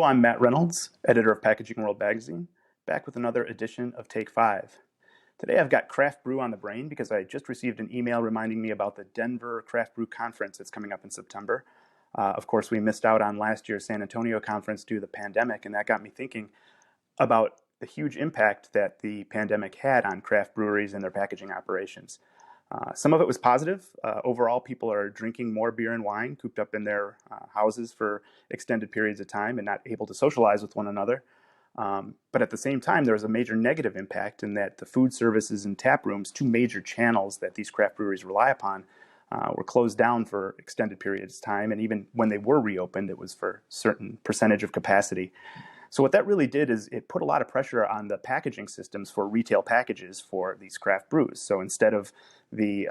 I'm Matt Reynolds, editor of Packaging World magazine, back with another edition of Take 5. Today I've got craft brew on the brain because I just received an email reminding me about the Denver Craft Brew Conference that's coming up in September. Of course, we missed out on last year's San Antonio conference due to the pandemic, and that got me thinking about the huge impact that the pandemic had on craft breweries and their packaging operations. Some of it was positive. Overall, people are drinking more beer and wine cooped up in their houses for extended periods of time and not able to socialize with one another. But at the same time, there was a major negative impact in that the food services and taprooms, two major channels that these craft breweries rely upon, were closed down for extended periods of time. And even when they were reopened, it was for a certain percentage of capacity. So what that really did is it put a lot of pressure on the packaging systems for retail packages for these craft brews. So instead of the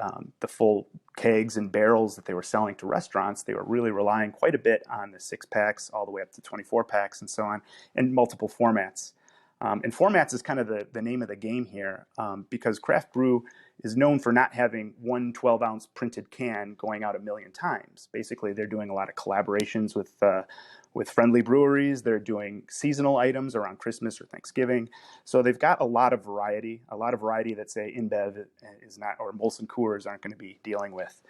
full kegs and barrels that they were selling to restaurants, they were really relying quite a bit on the 6-packs all the way up to 24-packs and so on, and multiple formats. And formats is kind of the name of the game here because craft brew is known for not having one 12-ounce printed can going out a million times. Basically, they're doing a lot of collaborations with friendly breweries. They're doing seasonal items around Christmas or Thanksgiving. So they've got a lot of variety that, say, InBev is not, or Molson Coors aren't going to be dealing with.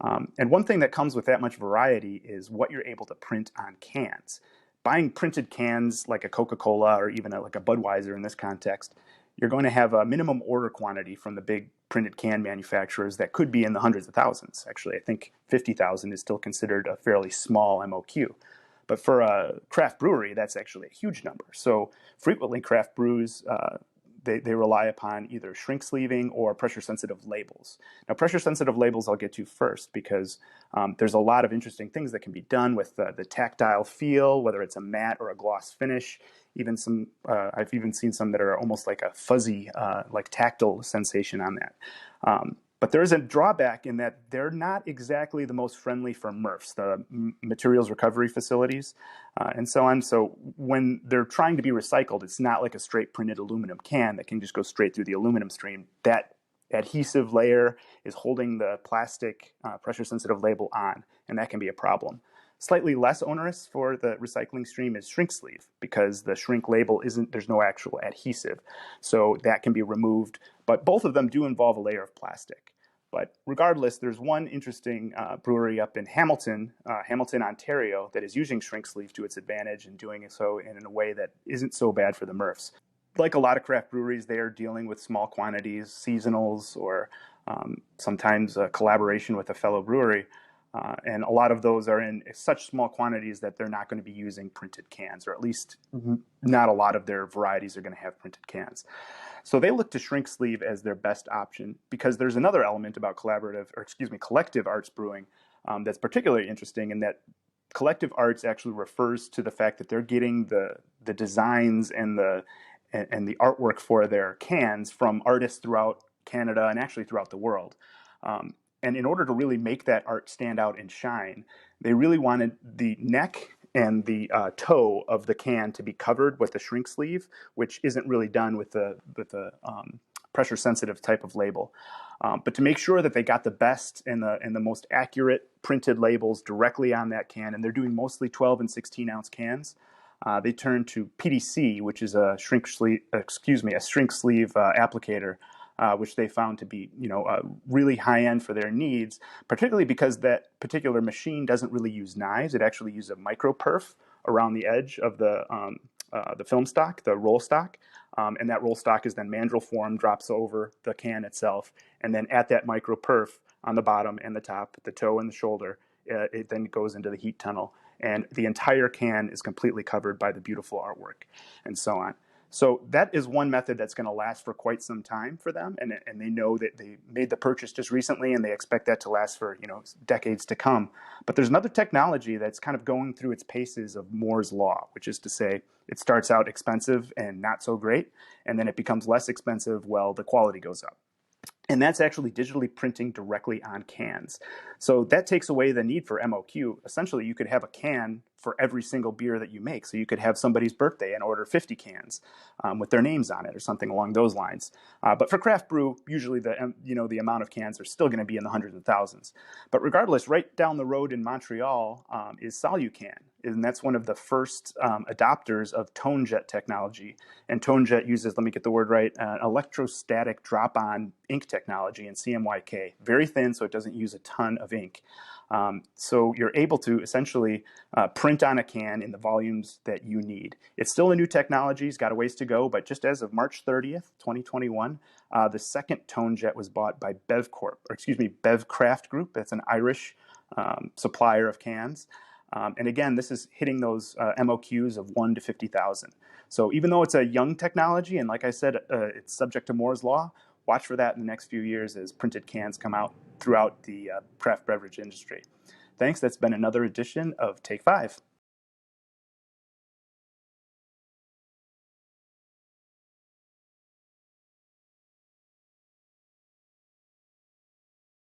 And one thing that comes with that much variety is what you're able to print on cans. Buying printed cans like a Coca-Cola or even like a Budweiser in this context, you're going to have a minimum order quantity from the big printed can manufacturers that could be in the hundreds of thousands. Actually, I think 50,000 is still considered a fairly small MOQ. But for a craft brewery, that's actually a huge number. So frequently craft brews, they rely upon either shrink sleeving or pressure-sensitive labels. Now, pressure-sensitive labels I'll get to first because there's a lot of interesting things that can be done with the tactile feel, whether it's a matte or a gloss finish. Even some, I've even seen some that are almost like a fuzzy, like tactile sensation on that. But there is a drawback in that they're not exactly the most friendly for MRFs, the materials recovery facilities, and so on. So when they're trying to be recycled, it's not like a straight printed aluminum can that can just go straight through the aluminum stream. That adhesive layer is holding the plastic pressure-sensitive label on, and that can be a problem. Slightly less onerous for the recycling stream is shrink sleeve because the shrink label there's no actual adhesive. So that can be removed, but both of them do involve a layer of plastic. But regardless, there's one interesting brewery up in Hamilton, Ontario, that is using shrink sleeve to its advantage and doing so in a way that isn't so bad for the MRFs. Like a lot of craft breweries, they are dealing with small quantities, seasonals, or sometimes a collaboration with a fellow brewery. And a lot of those are in such small quantities that they're not going to be using printed cans, or at least not a lot of their varieties are going to have printed cans. So they look to shrink sleeve as their best option because there's another element about collective arts brewing that's particularly interesting in that collective arts actually refers to the fact that they're getting the designs and the artwork for their cans from artists throughout Canada and actually throughout the world. And in order to really make that art stand out and shine, they really wanted the neck and the toe of the can to be covered with the shrink sleeve, which isn't really done with the pressure-sensitive type of label. But to make sure that they got the best and the most accurate printed labels directly on that can, and they're doing mostly 12 and 16-ounce cans, they turned to PDC, which is a shrink sleeve applicator. Which they found to be, really high end for their needs, particularly because that particular machine doesn't really use knives. It actually uses a micro perf around the edge of the film stock, the roll stock, and that roll stock is then mandrel form, drops over the can itself, and then at that micro perf on the bottom and the top, the toe and the shoulder, it then goes into the heat tunnel, and the entire can is completely covered by the beautiful artwork, and so on. So that is one method that's going to last for quite some time for them, and they know that they made the purchase just recently, and they expect that to last for decades to come. But there's another technology that's kind of going through its paces of Moore's law, which is to say it starts out expensive and not so great, and then it becomes less expensive while the quality goes up. And that's actually digitally printing directly on cans. So that takes away the need for MOQ. Essentially, you could have a can for every single beer that you make. So you could have somebody's birthday and order 50 cans with their names on it or something along those lines. But for craft brew, usually the amount of cans are still going to be in the hundreds and thousands. But regardless, right down the road in Montreal is Solucan, and that's one of the first adopters of tone jet technology. And tone jet uses, let me get the word right, electrostatic drop-on ink technology in CMYK. Very thin, so it doesn't use a ton of ink. So you're able to essentially print on a can in the volumes that you need. It's still a new technology, it's got a ways to go, but just as of March 30th, 2021, the second tone jet was bought by Bevcraft Group. That's an Irish supplier of cans. And again, this is hitting those MOQs of 1 to 50,000. So even though it's a young technology, and like I said, it's subject to Moore's Law, watch for that in the next few years as printed cans come out throughout the craft beverage industry. Thanks. That's been another edition of Take 5.